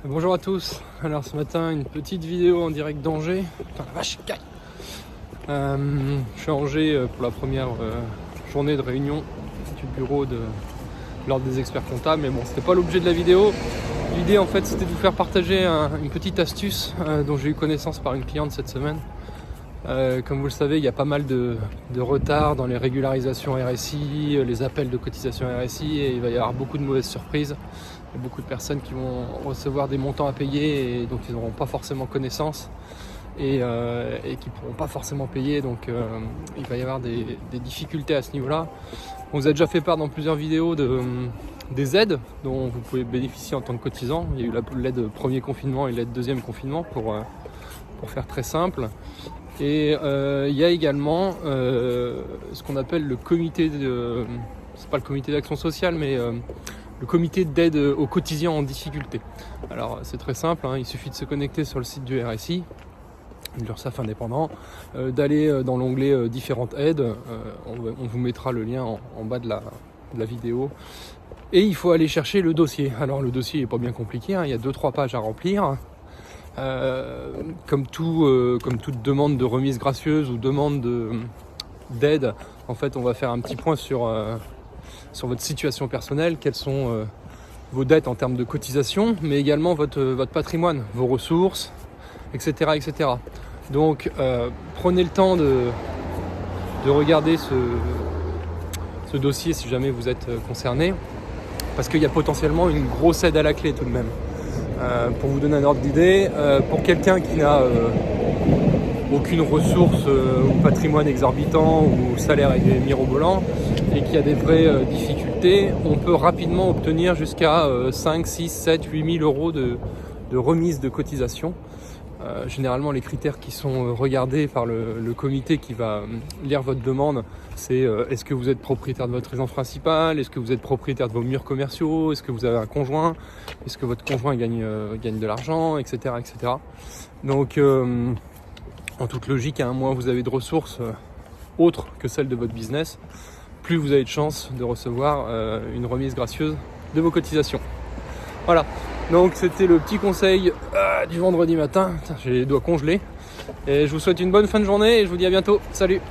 Bonjour à tous. Alors ce matin, une petite vidéo en direct d'Angers. Putain la vache, caille. Je suis à Angers pour la première journée de réunion du bureau de l'ordre des experts comptables. Mais bon, c'était pas l'objet de la vidéo. L'idée en fait, c'était de vous faire partager une petite astuce dont j'ai eu connaissance par une cliente cette semaine. Comme vous le savez, il y a pas mal de retard dans les régularisations RSI, les appels de cotisation RSI, et il va y avoir beaucoup de mauvaises surprises. Il y a beaucoup de personnes qui vont recevoir des montants à payer et donc ils n'auront pas forcément connaissance et qui ne pourront pas forcément payer. Donc il va y avoir des difficultés à ce niveau-là. On vous a déjà fait part dans plusieurs vidéos des aides dont vous pouvez bénéficier en tant que cotisant. Il y a eu l'aide premier confinement et l'aide deuxième confinement pour faire très simple. Et il y a également ce qu'on appelle le comité c'est pas le comité d'action sociale, mais le comité d'aide aux cotisants en difficulté. Alors c'est très simple, il suffit de se connecter sur le site du RSI, de l'URSSAF indépendant, d'aller dans l'onglet différentes aides. On vous mettra le lien en bas de la vidéo. Et il faut aller chercher le dossier. Alors le dossier n'est pas bien compliqué, il y a 2-3 pages à remplir. Comme toute demande de remise gracieuse ou demande d'aide, en fait on va faire un petit point sur votre situation personnelle, quelles sont vos dettes en termes de cotisation, mais également votre patrimoine, vos ressources, etc. etc. Donc prenez le temps de regarder ce dossier si jamais vous êtes concerné, parce qu'il y a potentiellement une grosse aide à la clé tout de même. Pour vous donner un ordre d'idée, pour quelqu'un qui n'a aucune ressource ou patrimoine exorbitant ou salaire mirobolant et qui a des vraies difficultés, on peut rapidement obtenir jusqu'à 5, 6, 7, 8 000 euros de remise de cotisation. Généralement, les critères qui sont regardés par le comité qui va lire votre demande, c'est est-ce que vous êtes propriétaire de votre résidence principale, est-ce que vous êtes propriétaire de vos murs commerciaux, est-ce que vous avez un conjoint, est-ce que votre conjoint gagne de l'argent, etc. etc. Donc, en toute logique, moins vous avez de ressources autres que celles de votre business, plus vous avez de chances de recevoir une remise gracieuse de vos cotisations. Voilà, donc c'était le petit conseil du vendredi matin. J'ai les doigts congelés. Et je vous souhaite une bonne fin de journée et je vous dis à bientôt. Salut!